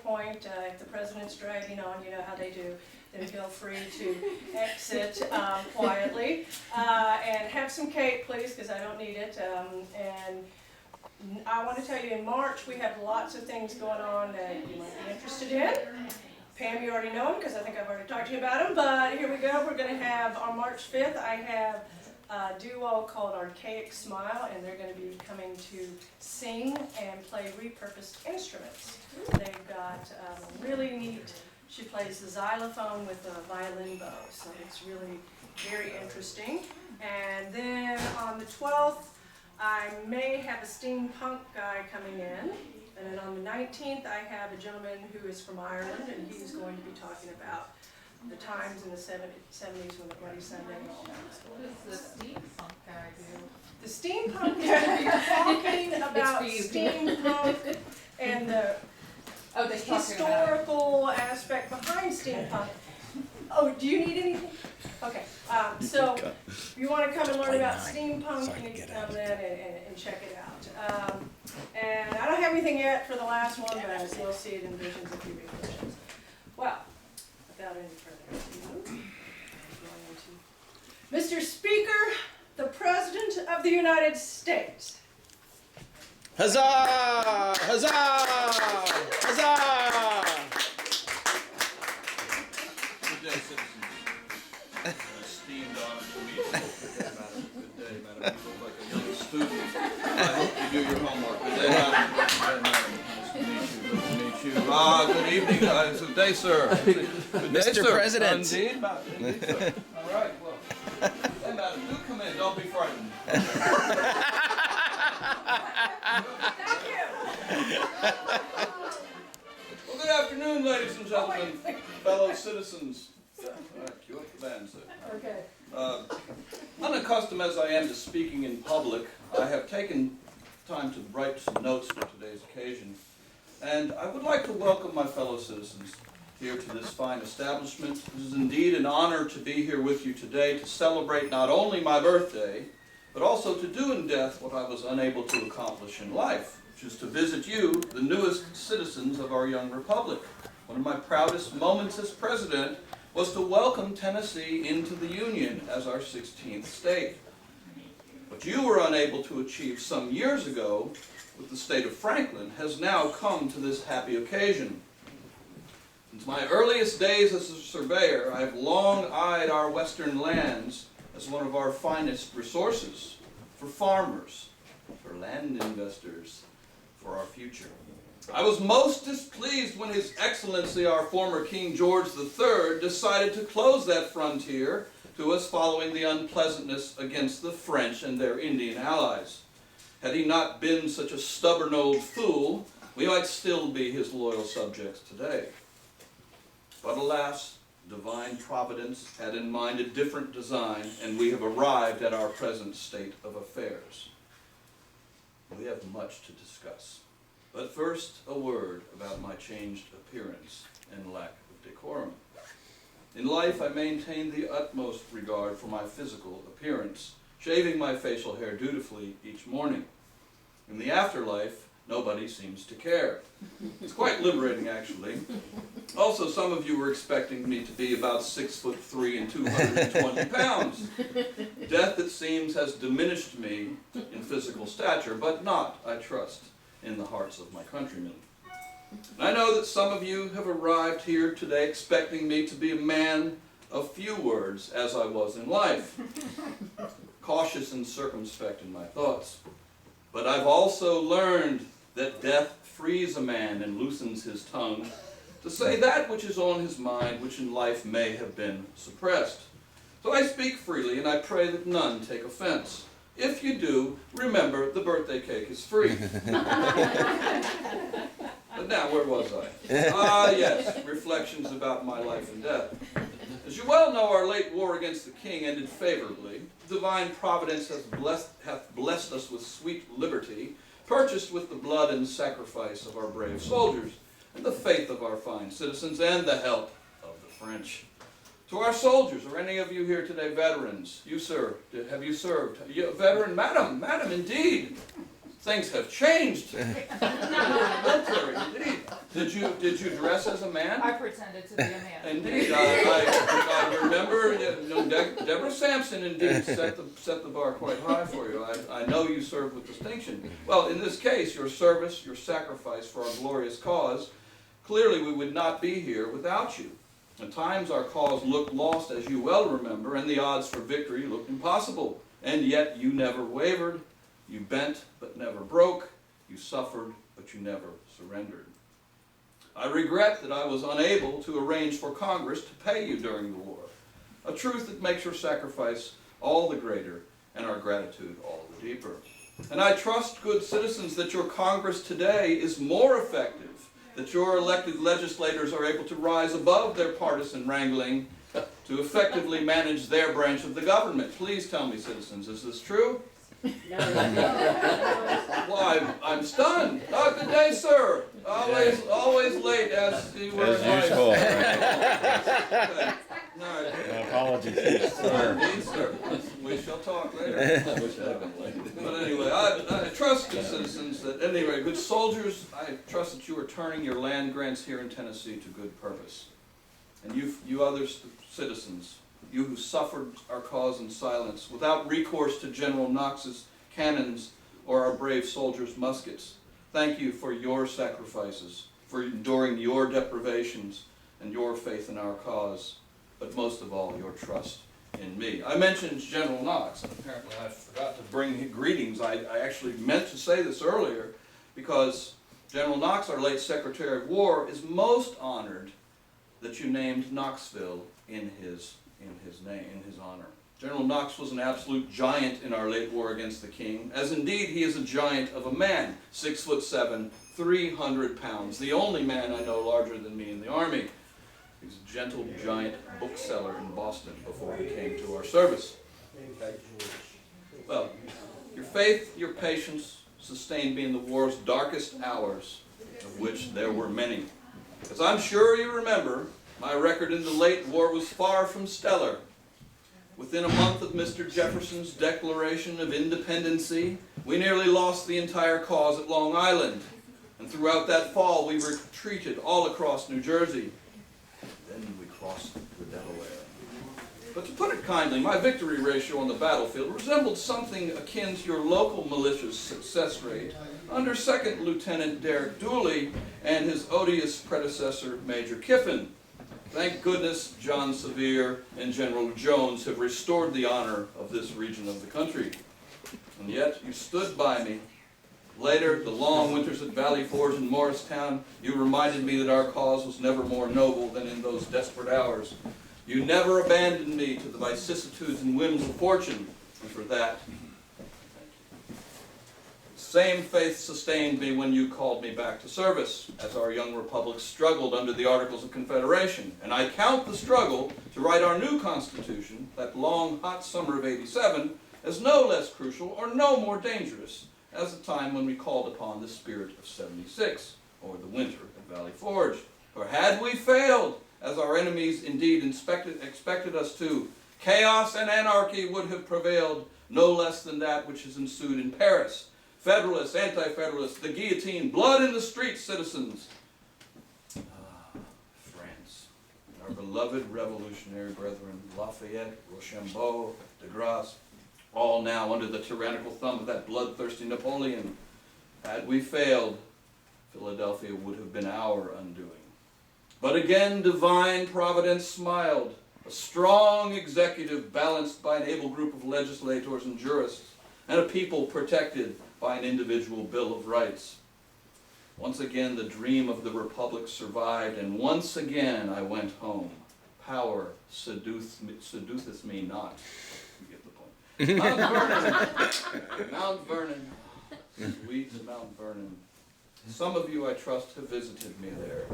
point, if the president's dragging on, you know how they do, then feel free to exit quietly. And have some cake, please, because I don't need it. And I want to tell you, in March, we have lots of things going on that you might be interested in. Pam, you already know them, because I think I've already talked to you about them, but here we go. We're going to have, on March 5th, I have a duo called Archaic Smile, and they're going to be coming to sing and play repurposed instruments. They've got really neat, she plays the xylophone with a violin bow, so it's really very interesting. And then on the 12th, I may have a steampunk guy coming in. And then on the 19th, I have a gentleman who is from Ireland, and he's going to be talking about the times in the 70s when the Bloody Sunday and all that. What does the steampunk guy do? The steampunk guy, you're talking about steampunk and the historical aspect behind steampunk. Oh, do you need anything? Okay, so if you want to come and learn about steampunk, you need to come in and check it out. And I don't have anything yet for the last one, but you'll see it in Visions if you read Visions. Well, without any further ado, Mr. Speaker, the President of the United States. Huzzah! Huzzah! Huzzah! Good day, citizens. Esteemed honor to meet you. Madam. Good day, madam. You look like a young student. I hope you do your homework. Good day, madam. Good day, madam. Nice to meet you. Good to meet you. Good evening. Good day, sir. Good day, Mr. sir. President. Indeed, madam. Indeed, sir. All right, well. Hey, madam, do come in. Don't be frightened. Thank you. Well, good afternoon, ladies and gentlemen, fellow citizens. All right, cue up the band, sir. Okay. Unaccustomed as I am to speaking in public, I have taken time to write some notes for today's occasion. And I would like to welcome my fellow citizens here to this fine establishment. It is indeed an honor to be here with you today to celebrate not only my birthday, but also to do in death what I was unable to accomplish in life, which is to visit you, the newest citizens of our young republic. One of my proudest moments as president was to welcome Tennessee into the Union as our 16th state. What you were unable to achieve some years ago with the state of Franklin has now come to this happy occasion. Since my earliest days as a surveyor, I have long eyed our western lands as one of our finest resources for farmers, for land investors, for our future. I was most displeased when His Excellency, our former King George III, decided to close that frontier to us following the unpleasantness against the French and their Indian allies. Had he not been such a stubborn old fool, we might still be his loyal subjects today. But alas, divine providence had in mind a different design, and we have arrived at our present state of affairs. We have much to discuss. But first, a word about my changed appearance and lack of decorum. In life, I maintained the utmost regard for my physical appearance, shaving my facial hair dutifully each morning. In the afterlife, nobody seems to care. It's quite liberating, actually. Also, some of you were expecting me to be about 6'3" and 220 pounds. Death, it seems, has diminished me in physical stature, but not, I trust, in the hearts of my countrymen. And I know that some of you have arrived here today expecting me to be a man of few words, as I was in life, cautious and circumspect in my thoughts. But I've also learned that death frees a man and loosens his tongue to say that which is on his mind, which in life may have been suppressed. So I speak freely, and I pray that none take offense. If you do, remember the birthday cake is free. But now, where was I? Yes, reflections about my life and death. As you well know, our late war against the king ended favorably. Divine providence hath blessed us with sweet liberty, purchased with the blood and sacrifice of our brave soldiers, and the faith of our fine citizens, and the help of the French. To our soldiers, are any of you here today veterans? You, sir, have you served? You a veteran? Madam, indeed. Things have changed. Military, indeed. Did you dress as a man? I pretended to be a man. Indeed, I remember. Deborah Sampson indeed set the bar quite high for you. I know you served with distinction. Well, in this case, your service, your sacrifice for our glorious cause, clearly we would not be here without you. At times our cause looked lost, as you well remember, and the odds for victory looked impossible. And yet you never wavered. You bent but never broke. You suffered but you never surrendered. I regret that I was unable to arrange for Congress to pay you during the war, a truth that makes your sacrifice all the greater and our gratitude all the deeper. And I trust, good citizens, that your Congress today is more effective, that your elected legislators are able to rise above their partisan wrangling to effectively manage their branch of the government. Please tell me, citizens, is this true? Well, I'm stunned. Oh, good day, sir. Always late, as you were. As usual. Okay. All right. Apologies. Indeed, sir. We shall talk later. But anyway, I trust, good citizens, that anyway, good soldiers, I trust that you are turning your land grants here in Tennessee to good purpose. And you other citizens, you who suffered our cause in silence, without recourse to General Knox's cannons or our brave soldiers' muskets, thank you for your sacrifices, for enduring your deprivations and your faith in our cause, but most of all, your trust in me. I mentioned General Knox, and apparently I forgot to bring greetings. I actually meant to say this earlier, because General Knox, our late Secretary of War, is most honored that you named Knoxville in his name, in his honor. General Knox was an absolute giant in our late war against the king, as indeed he is a giant of a man, 6'7", 300 pounds, the only man I know larger than me in the Army. He's a gentle giant bookseller in Boston before he came to our service. Well, your faith, your patience sustained me in the war's darkest hours, of which there were many. As I'm sure you remember, my record in the late war was far from stellar. Within a month of Mr. Jefferson's Declaration of Independency, we nearly lost the entire cause at Long Island. And throughout that fall, we retreated all across New Jersey. Then we crossed the Delaware. But to put it kindly, my victory ratio on the battlefield resembled something akin to your local militia's success rate under 2nd Lieutenant Derek Dooley and his odious predecessor, Major Kiffin. Thank goodness John Sevier and General Jones have restored the honor of this region of the country. And yet you stood by me. Later, the long winters at Valley Forge and Morristown, you reminded me that our cause was never more noble than in those desperate hours. You never abandoned me to the vicissitudes and whims of fortune, and for that, same faith sustained me when you called me back to service, as our young republic struggled under the Articles of Confederation. And I count the struggle to write our new Constitution, that long, hot summer of '87, as no less crucial or no more dangerous as the time when we called upon the spirit of '76, or the winter at Valley Forge. For had we failed, as our enemies indeed expected us to, chaos and anarchy would have prevailed, no less than that which has ensued in Paris. Federalists, anti-federalists, the guillotine, blood in the streets, citizens. France, our beloved revolutionary brethren, Lafayette, Rochambeau, de Grasse, all now under the tyrannical thumb of that bloodthirsty Napoleon. Had we failed, Philadelphia would have been our undoing. But again, divine providence smiled, a strong executive balanced by an able group of legislators and jurists, and a people protected by an individual Bill of Rights. Once again, the dream of the Republic survived, and once again I went home. Power seduceth me not. You get the point. Mount Vernon, sweet Mount Vernon. Some of you, I trust, have visited me there.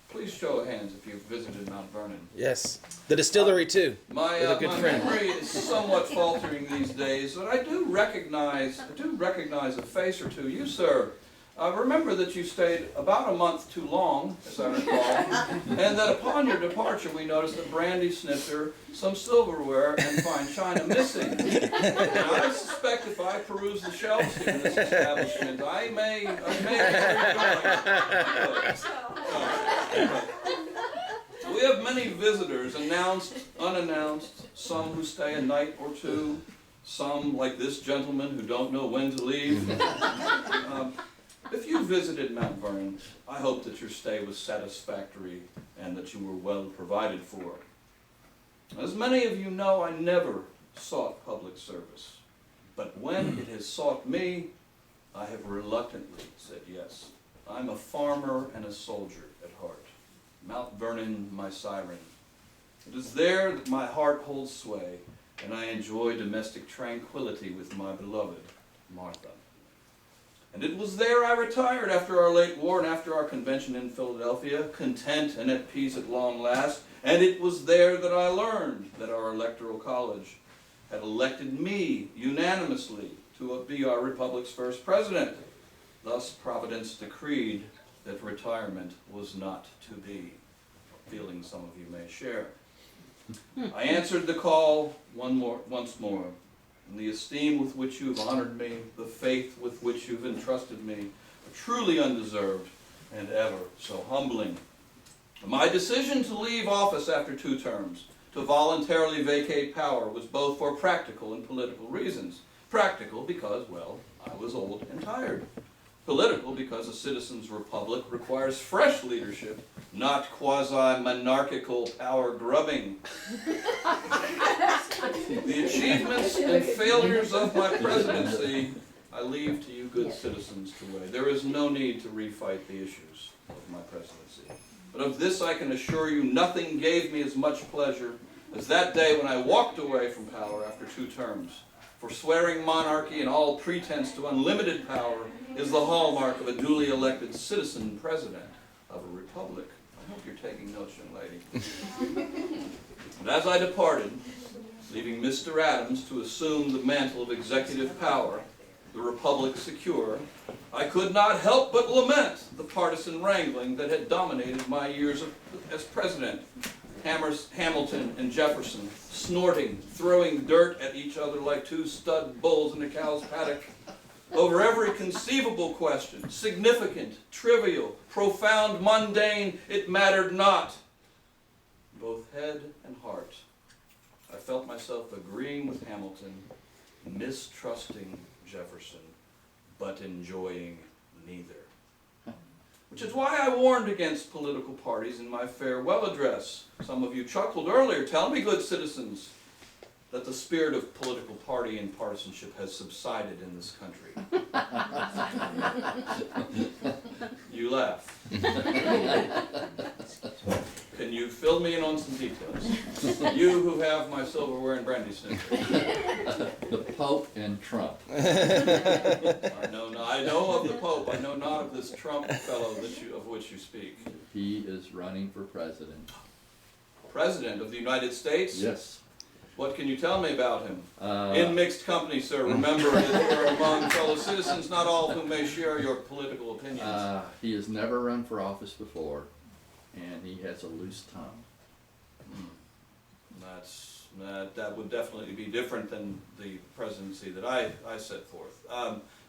Please show of hands if you've visited Mount Vernon. Yes. The distillery, too. My memory is somewhat faltering these days, but I do recognize a face or two. You, sir, Remember that you stayed about a month too long, as I recall, and that upon your departure we noticed that Brandy Snifter, some silverware, and fine china missing. Now, I suspect if I peruse the shelves here in this establishment, I may we have many visitors, announced, unannounced, some who stay a night or two, some, like this gentleman, who don't know when to leave. If you visited Mount Vernon, I hope that your stay was satisfactory and that you were well provided for. As many of you know, I never sought public service, but when it has sought me, I have reluctantly said yes. I'm a farmer and a soldier at heart. Mount Vernon, my siren. It is there that my heart holds sway, and I enjoy domestic tranquility with my beloved Martha. And it was there I retired after our late war and after our convention in Philadelphia, content and at peace at long last. And it was there that I learned that our electoral college had elected me unanimously to be our republic's first president. Thus, Providence decreed that retirement was not to be, a feeling some of you may share. I answered the call once more. And the esteem with which you have honored me, the faith with which you've entrusted me, are truly undeserved and ever so humbling. My decision to leave office after 2 terms, to voluntarily vacate power, was both for practical and political reasons. Practical because, well, I was old and tired. Political because a citizen's republic requires fresh leadership, not quasi-monarchical power grubbing. The achievements and failures of my presidency, I leave to you good citizens to weigh. There is no need to refight the issues of my presidency. But of this I can assure you, nothing gave me as much pleasure as that day when I walked away from power after 2 terms. Forswearing monarchy and all pretense to unlimited power is the hallmark of a duly elected citizen president of a republic. I hope you're taking notes, young lady. And as I departed, leaving Mr. Adams to assume the mantle of executive power, the republic secure, I could not help but lament the partisan wrangling that had dominated my years as president. Hamilton and Jefferson, snorting, throwing dirt at each other like 2 stud bulls in a cow's paddock, over every conceivable question, significant, trivial, profound, mundane, it mattered not. Both head and heart, I felt myself agreeing with Hamilton, mistrusting Jefferson, but enjoying neither. Which is why I warned against political parties in my farewell address. Some of you chuckled earlier. Tell me, good citizens, that the spirit of political party and partisanship has subsided in this country. You laugh. Can you fill me in on some details? You who have my silverware and brandy snifter. The Pope and Trump. I know of the Pope. I know not of this Trump fellow of which you speak. He is running for president. President of the United States? Yes. What can you tell me about him? In mixed company, sir. Remember that you are among fellow citizens, not all of whom may share your political opinions. He has never run for office before, and he has a loose tongue. That would definitely be different than the presidency that I set forth.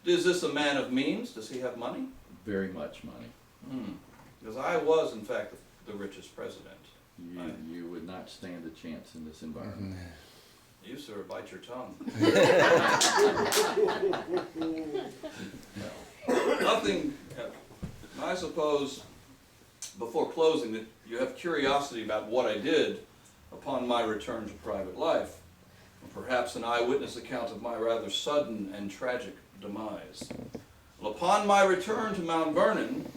Is this a man of means? Does he have money? Very much money. Because I was, in fact, the richest president. You would not stand a chance in this environment. You, sir, bite your tongue. Nothing, I suppose, before closing, that you have curiosity about what I did upon my return to private life, and perhaps an eyewitness account of my rather sudden and tragic demise. Well, upon my return to Mount Vernon,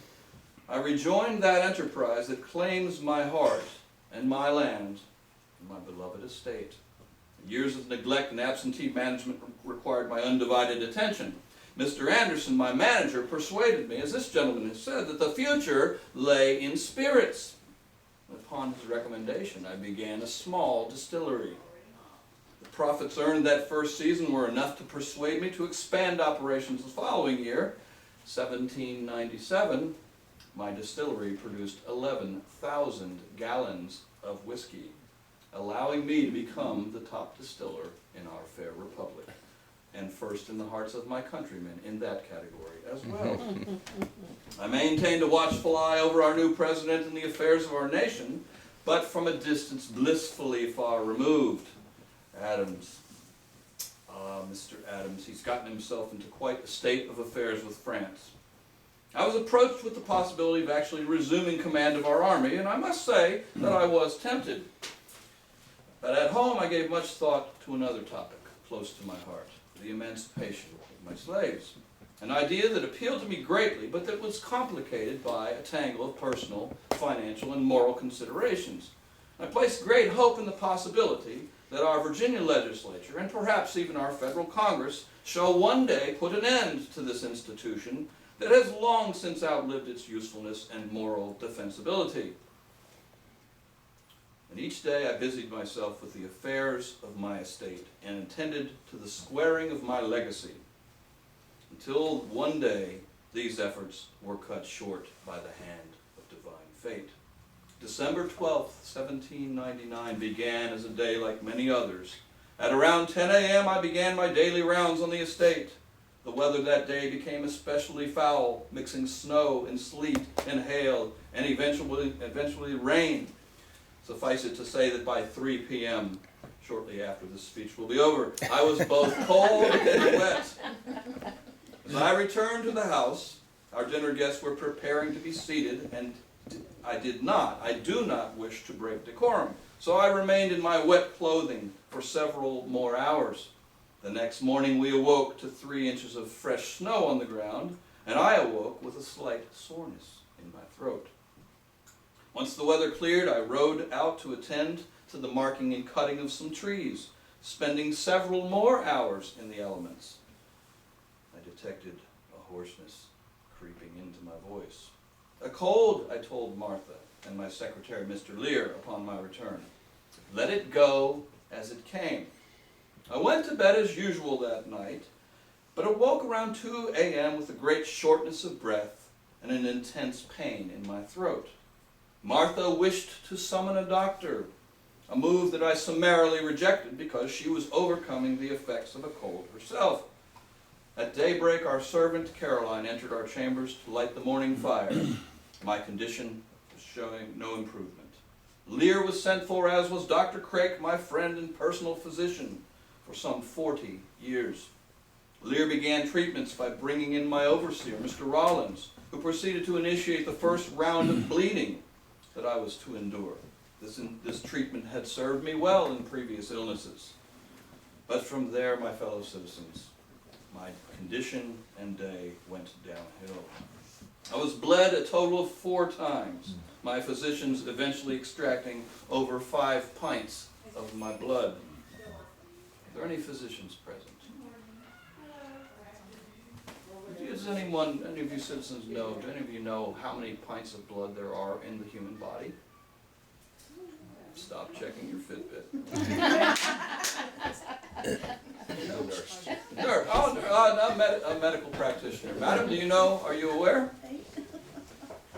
I rejoined that enterprise that claims my heart and my land and my beloved estate. Years of neglect and absentee management required my undivided attention. Mr. Anderson, my manager, persuaded me, as this gentleman has said, that the future lay in spirits. Upon his recommendation, I began a small distillery. The profits earned that first season were enough to persuade me to expand operations the following year, 1797, my distillery produced 11,000 gallons of whiskey, allowing me to become the top distiller in our fair republic, and first in the hearts of my countrymen in that category as well. I maintained a watchful eye over our new president and the affairs of our nation, but from a distance blissfully far removed. Adams, Mr. Adams, he's gotten himself into quite a state of affairs with France. I was approached with the possibility of actually resuming command of our army, and I must say that I was tempted. But at home I gave much thought to another topic close to my heart, the emancipation of my slaves. An idea that appealed to me greatly, but that was complicated by a tangle of personal, financial, and moral considerations. I placed great hope in the possibility that our Virginia legislature, and perhaps even our federal Congress, shall one day put an end to this institution that has long since outlived its usefulness and moral defensibility. And each day I busied myself with the affairs of my estate and attended to the squaring of my legacy, until one day these efforts were cut short by the hand of divine fate. December 12th, 1799 began as a day like many others. At around 10 a.m. I began my daily rounds on the estate. The weather that day became especially foul, mixing snow and sleet and hail and eventually rain. Suffice it to say that by 3 p.m., shortly after this speech will be over, I was both cold and wet. As I returned to the house, our dinner guests were preparing to be seated, and I do not wish to break decorum, so I remained in my wet clothing for several more hours. The next morning we awoke to 3 inches of fresh snow on the ground, and I awoke with a slight soreness in my throat. Once the weather cleared, I rode out to attend to the marking and cutting of some trees, spending several more hours in the elements. I detected a hoarseness creeping into my voice. A cold, I told Martha and my secretary, Mr. Lear, upon my return. Let it go as it came. I went to bed as usual that night, but awoke around 2 a.m. with a great shortness of breath and an intense pain in my throat. Martha wished to summon a doctor, a move that I summarily rejected because she was overcoming the effects of a cold herself. At daybreak, our servant Caroline entered our chambers to light the morning fire. My condition was showing no improvement. Lear was sent for, as was Dr. Craik, my friend and personal physician, for some 40 years. Lear began treatments by bringing in my overseer, Mr. Rollins, who proceeded to initiate the first round of bleeding that I was to endure. This treatment had served me well in previous illnesses. But from there, my fellow citizens, my condition and day went downhill. I was bled a total of 4 times, my physicians eventually extracting over 5 pints of my blood. Are there any physicians present? Does any of you citizens know, do any of you know how many pints of blood there are in the human body? Stop checking your Fitbit. Nurse. Oh, a medical practitioner. Madam, do you know, are you aware?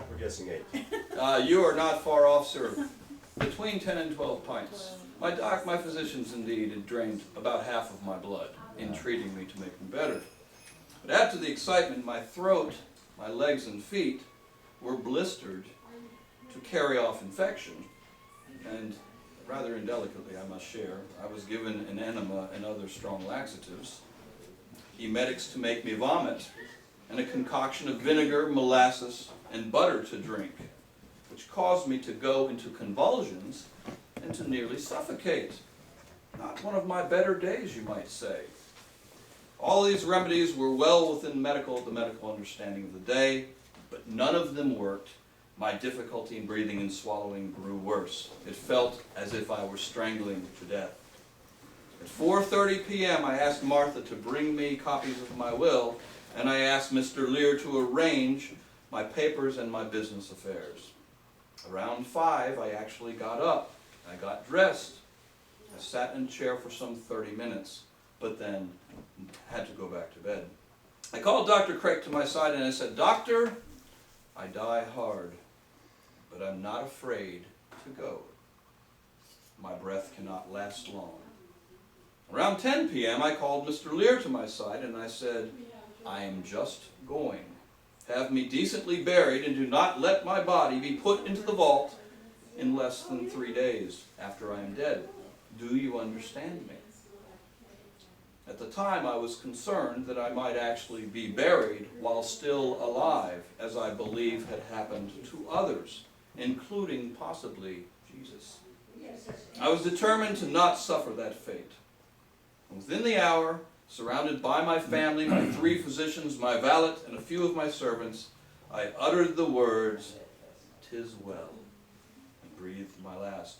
We're guessing 8. You are not far off, sir. Between 10 and 12 pints. My physicians indeed had drained about half of my blood in treating me to make me better. But after the excitement, my throat, my legs and feet were blistered to carry off infection. And rather indelicately, I must share, I was given an enema and other strong laxatives, emetics to make me vomit, and a concoction of vinegar, molasses, and butter to drink, which caused me to go into convulsions and to nearly suffocate. Not one of my better days, you might say. All these remedies were well within the medical understanding of the day, but none of them worked. My difficulty in breathing and swallowing grew worse. It felt as if I were strangling to death. At 4:30 p.m., I asked Martha to bring me copies of my will, and I asked Mr. Lear to arrange my papers and my business affairs. Around 5, I actually got up. I got dressed. I sat in a chair for some 30 minutes, but then had to go back to bed. I called Dr. Craig to my side and I said, "Doctor, I die hard, but I'm not afraid to go. My breath cannot last long." Around 10 p.m. I called Mr. Lear to my side and I said, "I am just going. Have me decently buried and do not let my body be put into the vault in less than 3 days after I am dead. Do you understand me?" At the time, I was concerned that I might actually be buried while still alive, as I believe had happened to others, including possibly Jesus. I was determined to not suffer that fate. Within the hour, surrounded by my family, my 3 physicians, my valet, and a few of my servants, I uttered the words, "'Tis well," and breathed my last.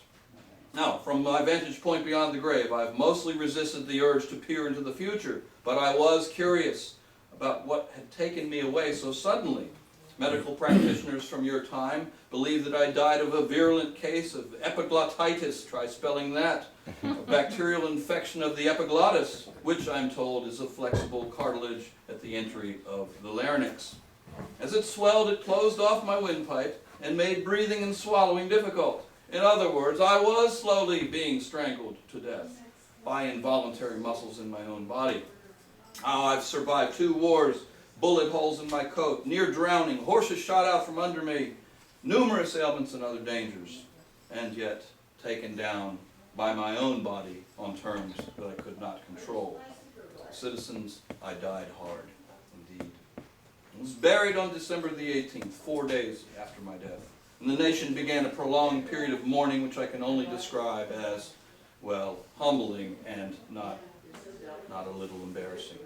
Now, from my vantage point beyond the grave, I've mostly resisted the urge to peer into the future, but I was curious about what had taken me away so suddenly. Medical practitioners from your time believe that I died of a virulent case of epiglottitis, try spelling that, a bacterial infection of the epiglottis, which I'm told is a flexible cartilage at the entry of the larynx. As it swelled, it closed off my windpipe and made breathing and swallowing difficult. In other words, I was slowly being strangled to death by involuntary muscles in my own body. I've survived 2 wars, bullet holes in my coat, near drowning, horses shot out from under me, numerous ailments and other dangers, and yet taken down by my own body on terms that I could not control. Citizens, I died hard, indeed. I was buried on December the 18th, 4 days after my death. And the nation began a prolonged period of mourning, which I can only describe as, well, humbling and not a little embarrassing.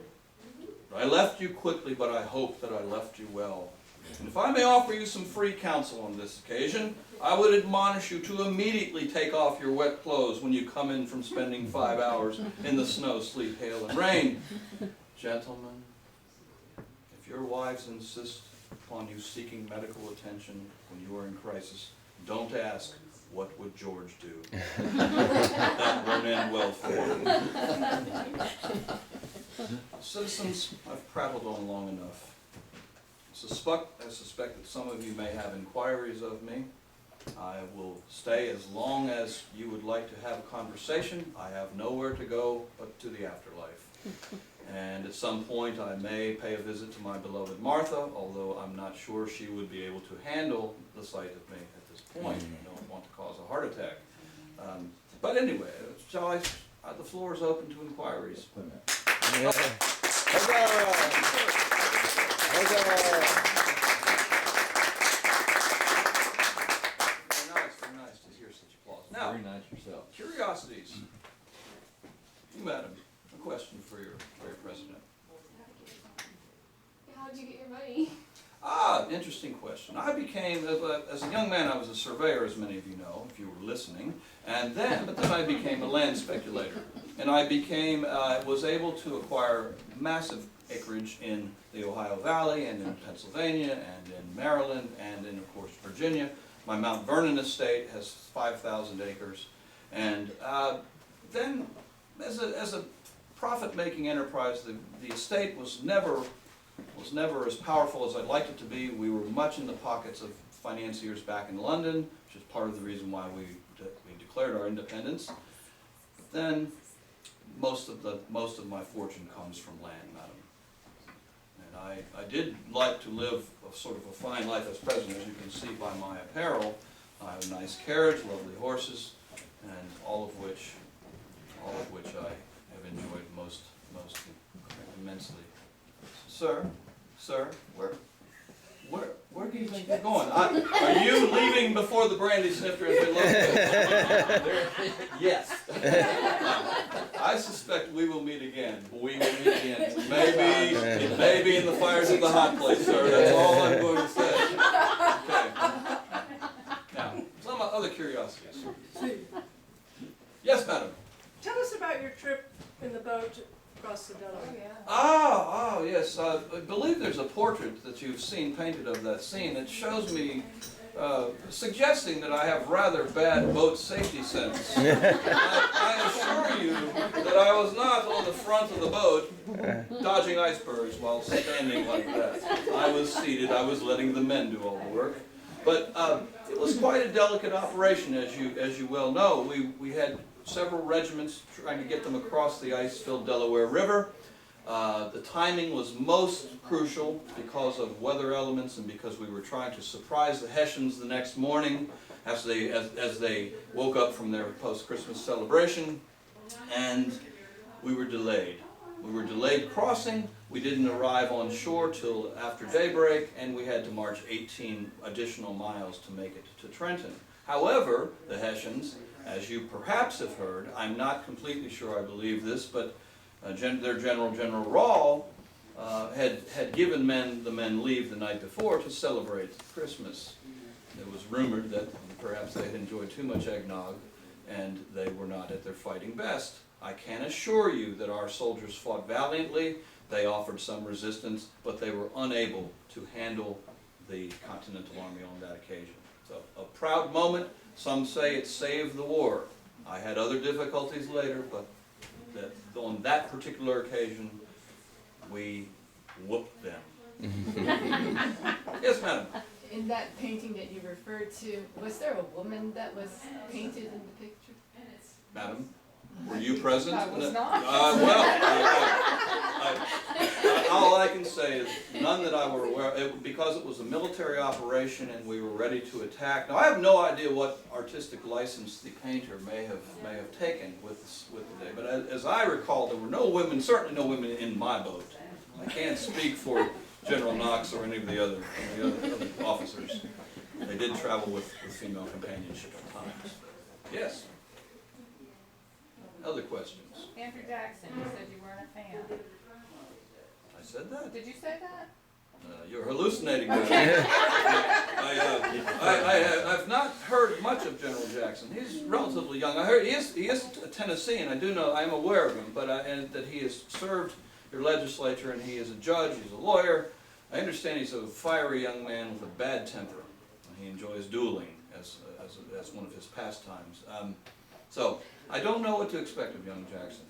I left you quickly, but I hope that I left you well. And if I may offer you some free counsel on this occasion, I would admonish you to immediately take off your wet clothes when you come in from spending 5 hours in the snow, sleet, hail, and rain. Gentlemen, if your wives insist upon you seeking medical attention when you are in crisis, don't ask, "What would George do?" That won't end well for you. Citizens, I've prattled on long enough. I suspect that some of you may have inquiries of me. I will stay as long as you would like to have a conversation. I have nowhere to go but to the afterlife. And at some point I may pay a visit to my beloved Martha, although I'm not sure she would be able to handle the sight of me at this point. I don't want to cause a heart attack. But anyway, the floor is open to inquiries. Wait a minute. Very nice to hear such applause. Now, Very nice yourself. curiosities. You, madam, a question for your president. How'd you get your money? Interesting question. I became, as a young man, I was a surveyor, as many of you know, if you were listening, but then I became a land speculator. And I was able to acquire massive acreage in the Ohio Valley and in Pennsylvania and in Maryland and in, of course, Virginia. My Mount Vernon estate has 5,000 acres. And then, as a profit-making enterprise, the estate was never as powerful as I'd liked it to be. We were much in the pockets of financiers back in London, which is part of the reason why we declared our independence. But then, most of my fortune comes from land, madam. And I did like to live a sort of a fine life as president, as you can see by my apparel. I have a nice carriage, lovely horses, and all of which I have enjoyed most immensely. Sir, where do you think you're going? Are you leaving before the brandy snifter has been located? Yes. I suspect we will meet again. We will meet again. It may be in the fires of the hot place, sir. That's all I'm going to say. Okay. Now, some other curiosities. Yes, madam. Tell us about your trip in the boat across the Delaware. Oh, yeah. Oh, yes. I believe there's a portrait that you've seen painted of that scene. It shows me suggesting that I have rather bad boat safety sense. I assure you that I was not on the front of the boat dodging icebergs while standing like that. I was seated, I was letting the men do all the work. But it was quite a delicate operation, as you well know. We had several regiments trying to get them across the ice-filled Delaware River. The timing was most crucial because of weather elements and because we were trying to surprise the Hessians the next morning as they woke up from their post-Christmas celebration, and we were delayed. We were delayed crossing, we didn't arrive on shore till after daybreak, and we had to march 18 additional miles to make it to Trenton. However, the Hessians, as you perhaps have heard, I'm not completely sure I believe this, but their General Rahl, had given the men leave the night before to celebrate Christmas. It was rumored that perhaps they had enjoyed too much eggnog and they were not at their fighting best. I can assure you that our soldiers fought valiantly, they offered some resistance, but they were unable to handle the Continental Army on that occasion. So, a proud moment. Some say it saved the war. I had other difficulties later, but on that particular occasion, we whooped them. Yes, madam. In that painting that you referred to, was there a woman that was painted in the picture? Madam, were you present? I was not. All I can say is none that I were aware of, because it was a military operation and we were ready to attack. Now I have no idea what artistic license the painter may have taken with the day, but as I recall, there were no women, certainly no women in my boat. I can't speak for General Knox or any of the other officers. They did travel with female companionship at times. Yes. Other questions? Andrew Jackson, you said you weren't a fan. I said that? Did you say that? You're hallucinating. Okay. I've not heard much of General Jackson. He's relatively young. I heard he is a Tennessean. I do know. I'm aware of him, but and that he has served your legislature and he is a judge. He's a lawyer. I understand he's a fiery young man with a bad temper. He enjoys dueling as one of his pastimes. So I don't know what to expect of young Jackson.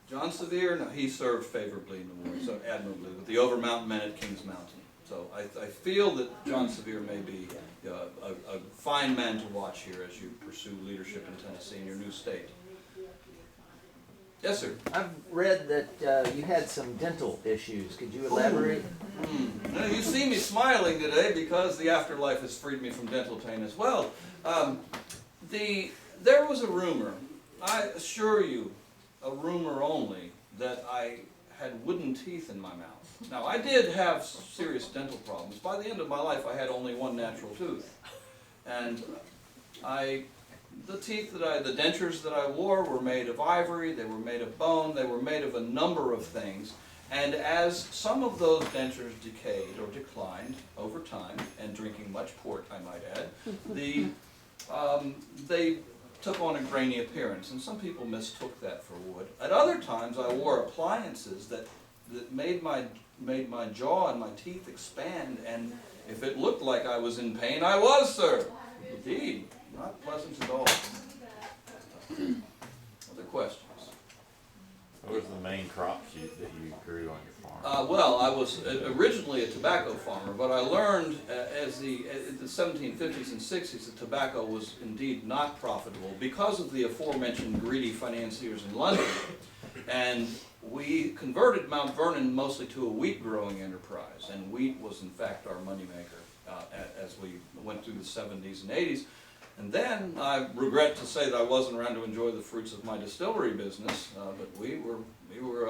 John Sevier, no, he served favorably in the war, so admirably, with the Overmountain men at Kings Mountain. So I feel that John Sevier may be a fine man to watch here as you pursue leadership in Tennessee in your new state. Yes, sir. I've read that you had some dental issues. Could you elaborate? Now, you see me smiling today because the afterlife has freed me from dental pain as well. There was a rumor, I assure you, a rumor only, that I had wooden teeth in my mouth. Now, I did have serious dental problems. By the end of my life, I had only one natural tooth. And the dentures that I wore were made of ivory, they were made of bone, they were made of a number of things. And as some of those dentures decayed or declined over time, and drinking much port, I might add, they took on a grainy appearance, and some people mistook that for wood. At other times, I wore appliances that made my jaw and my teeth expand, and if it looked like I was in pain, I was, sir. Indeed, not pleasant at all. Other questions? What was the main crops that you grew on your farm? Well, I was originally a tobacco farmer, but I learned in the 1750s and 60s that tobacco was indeed not profitable because of the aforementioned greedy financiers in London. And we converted Mount Vernon mostly to a wheat growing enterprise, and wheat was in fact our moneymaker as we went through the 70s and 80s. And then I regret to say that I wasn't around to enjoy the fruits of my distillery business, but we were,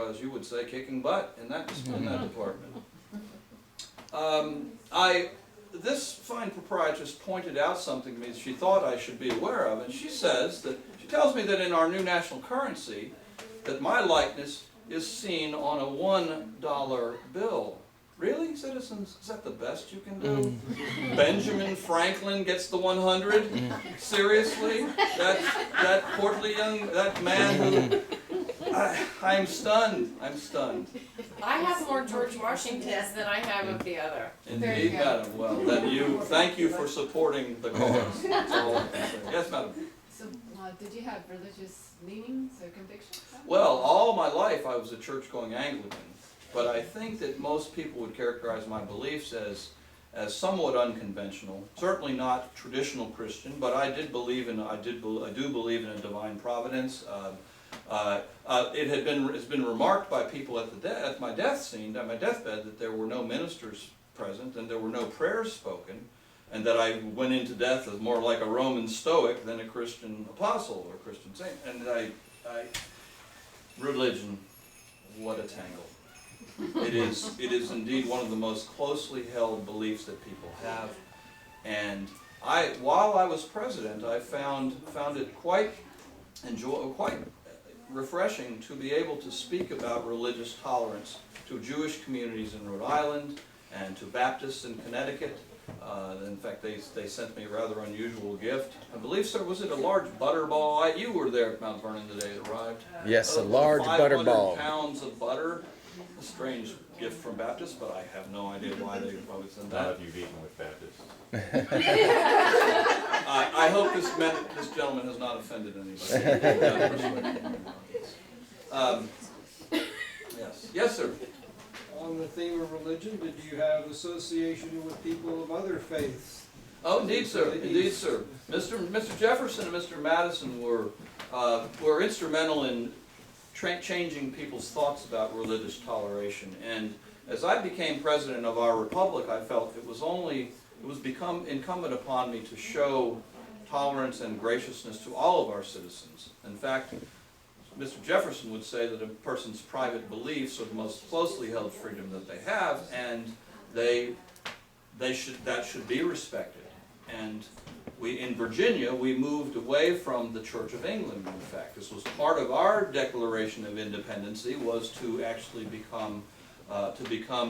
as you would say, kicking butt in that department. This fine proprietress pointed out something to me that she thought I should be aware of, and she tells me that in our new national currency, that my likeness is seen on a $1 bill. Really, citizens? Is that the best you can do? Benjamin Franklin gets the 100? Seriously? That portly that man who... I'm stunned. I'm stunned. I have more George Washingtons than I have of the other. There you Indeed, go. madam. Well, then thank you for supporting the cause. That's all I can say. Yes, madam. So, did you have religious leanings or convictions? Well, all my life I was a church-going Anglican, but I think that most people would characterize my beliefs as somewhat unconventional. Certainly not traditional Christian, but I do believe in a divine providence. It's been remarked by people at my death scene, at my deathbed, that there were no ministers present and there were no prayers spoken, and that I went into death as more like a Roman Stoic than a Christian apostle or Christian saint. And religion, what a tangle. It is indeed one of the most closely held beliefs that people have. And while I was president, I found it quite refreshing to be able to speak about religious tolerance to Jewish communities in Rhode Island and to Baptists in Connecticut. In fact, they sent me a rather unusual gift. I believe, sir, was it a large butterball? You were there at Mount Vernon the day it arrived. Yes, a large butterball. 500 pounds of butter. A strange gift from Baptists, but I have no idea why they probably sent None that. of you've eaten with Baptists. I hope this gentleman has not offended anybody. Yes, sir. On the theme of religion, did you have association with people of other faiths? Oh, indeed, sir. Indeed, sir. Mr. Jefferson and Mr. Madison were instrumental in changing people's thoughts about religious toleration. And as I became president of our republic, I felt it was become incumbent upon me to show tolerance and graciousness to all of our citizens. In fact, Mr. Jefferson would say that a person's private beliefs are the most closely held freedom that they have, and that should be respected. And in Virginia, we moved away from the Church of England, in fact. This was part of our Declaration of Independence, was to actually become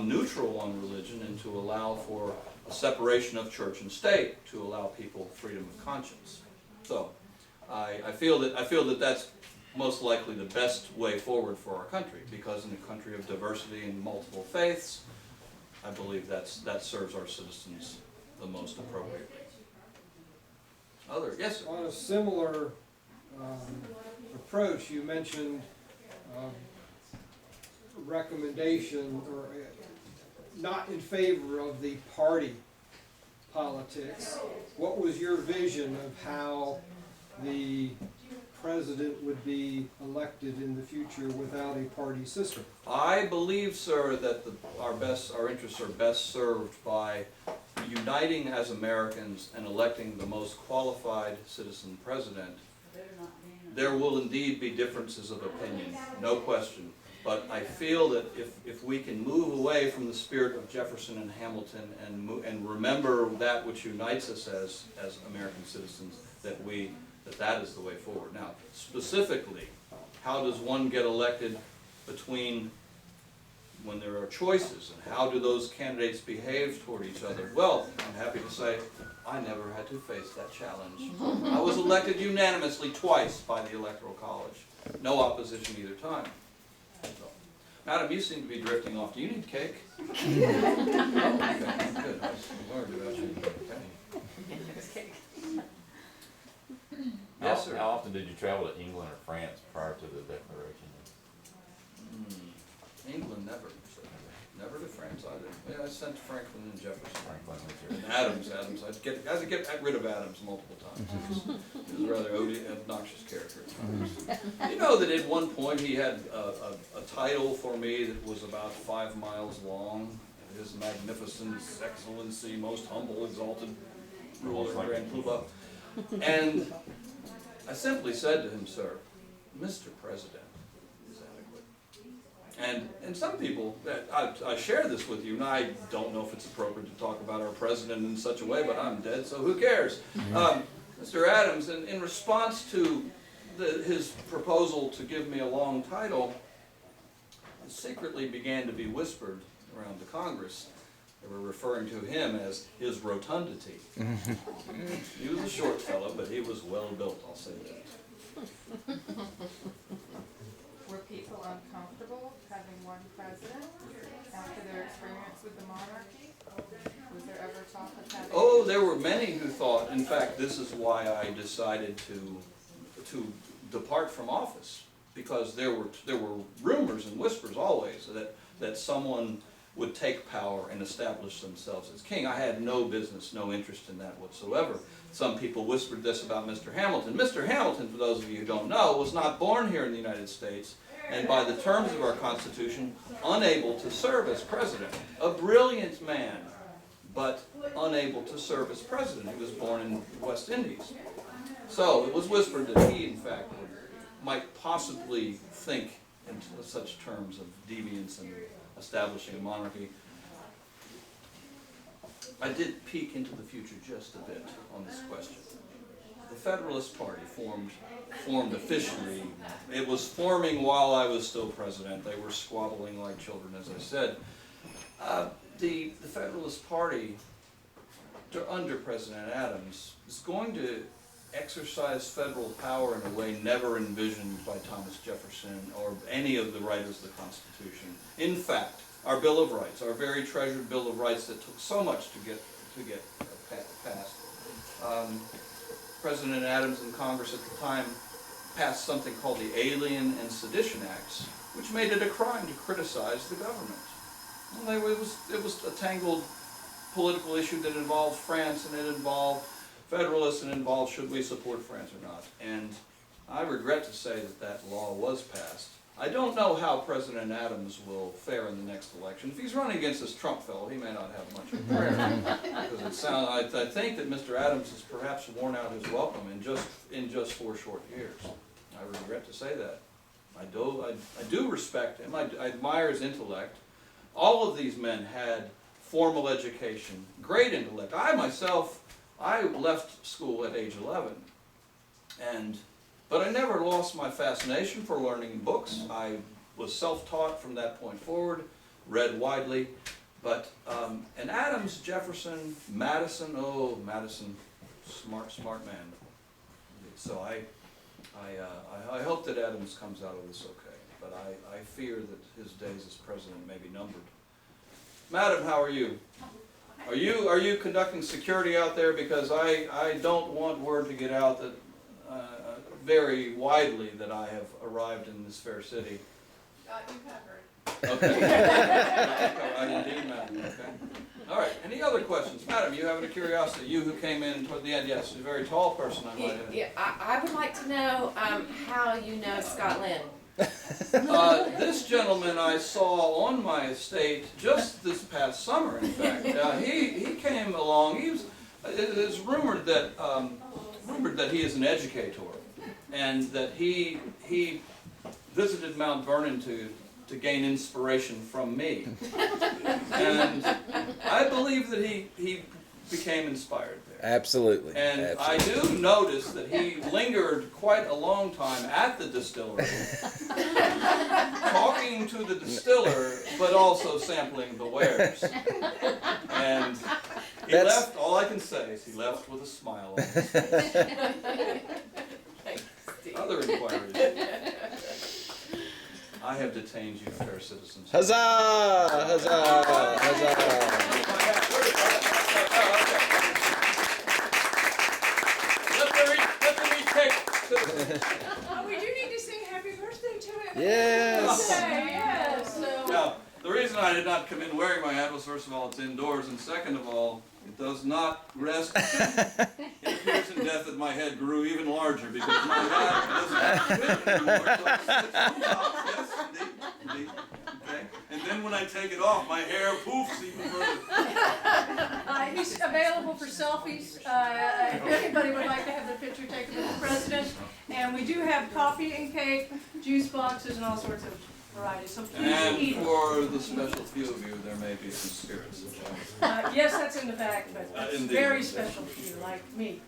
neutral on religion and to allow for a separation of church and state, to allow people freedom of conscience. So I feel that that's most likely the best way forward for our country, because in a country of diversity and multiple faiths, I believe that serves our citizens the most appropriately. Yes, sir. On a similar approach, you mentioned recommendation or not in favor of the party politics. What was your vision of how the president would be elected in the future without a party system? I believe, sir, that our interests are best served by uniting as Americans and electing the most qualified citizen president. There will indeed be differences of opinion, no question. But I feel that if we can move away from the spirit of Jefferson and Hamilton and remember that which unites us as American citizens, that is the way forward. Now, specifically, how does one get elected between when there are choices, and how do those candidates behave toward each other? Well, I'm happy to say I never had to face that challenge. I was elected unanimously twice by the Electoral College. No opposition either time. So, Madam, you seem to be drifting off. Do you need cake? Oh, okay, good. I was worried about you. Okay. Yes, sir. How often did you travel to England or France prior to the Declaration? England, never. So never to France either. Yeah, I sent to Franklin and Jefferson. Franklin was And Adams. I had to get rid of Adams multiple times. He was a rather obnoxious character. You know that at one point he had a title for me that was about 5 miles long. His Magnificence, Excellency, Most Humble, Exalted Ruler, Grand Poobah. And I simply said to him, sir, Mr. President is adequate. And some people, I share this with you, and I don't know if it's appropriate to talk about our president in such a way, but I'm dead, so who cares? Mr. Adams, in response to his proposal to give me a long title, it secretly began to be whispered around the Congress. They were referring to him as his rotundity. He was a short fellow, but he was well built, I'll say that. Were people uncomfortable having one president after their experience with the monarchy? Was there ever talk of having? Oh, there were many who thought, in fact, this is why I decided to depart from office, because there were rumors and whispers always that someone would take power and establish themselves as king. I had no business, no interest in that whatsoever. Some people whispered this about Mr. Hamilton. Mr. Hamilton, for those of you who don't know, was not born here in the United States, and by the terms of our Constitution, unable to serve as president. A brilliant man, but unable to serve as president. He was born in the West Indies. So it was whispered that he, in fact, might possibly think in such terms of deviance and establishing a monarchy. I did peek into the future just a bit on this question. The Federalist Party formed officially. It was forming while I was still president. They were squabbling like children, as I said. The Federalist Party, under President Adams, is going to exercise federal power in a way never envisioned by Thomas Jefferson or any of the writers of the Constitution. In fact, our Bill of Rights, our very treasured Bill of Rights that took so much to get passed. President Adams and Congress at the time passed something called the Alien and Sedition Acts, which made it a crime to criticize the government. Well, it was a tangled political issue that involved France, and it involved Federalists, and involved should we support France or not. And I regret to say that that law was passed. I don't know how President Adams will fare in the next election. If he's running against this Trump fellow, he may not have much of a prayer. Because I think that Mr. Adams has perhaps worn out his welcome in just 4 short years. I regret to say that. I do respect him. I admire his intellect. All of these men had formal education, great intellect. I left school at age 11, but I never lost my fascination for learning books. I was self-taught from that point forward, read widely, but, and Adams, Jefferson, Madison, Madison, smart man. So I hope that Adams comes out of this okay, but I fear that his days as president may be numbered. Madam, how are you? Are you conducting security out there? Because I don't want word to get out that very widely that I have arrived in this fair city. You have heard. Okay. Indeed, madam. Okay. All right. Any other questions, madam? You have a curiosity. You who came in toward the end. Yes, a very tall person. I might add. Yeah, I would like to know how you know Scott Lynn. This gentleman I saw on my estate just this past summer, in fact. He came along. It is rumored that he is an educator, and that he visited Mount Vernon to gain inspiration from me. And I believe that he became inspired there. Absolutely. And absolutely. I do notice that he lingered quite a long time at the distillery, talking to the distiller, but also sampling the wares. And he left, all I can say is he left with a smile on his face. Thanks, Steve. Other inquiries? I have detained you, fair citizens. Huzzah! Huzzah! Huzzah! We do need to sing happy birthday to him. Yes. Yes. So. Now, the reason I did not come in wearing my hat was, first of all, it's indoors, and second of all, it does not rest. It appears in death that my head grew even larger because my hat doesn't fit anymore. So it's on top. Yes, indeed. Okay. And then when I take it off, my hair poofs even further. He's available for selfies. If anybody would like to have their picture taken with the president. And we do have coffee and cake, juice boxes, and all sorts of varieties. So please eat. And for the special few of you, there may be some spirits. Yes, that's in the back, but it's Indeed. very special for you, like me.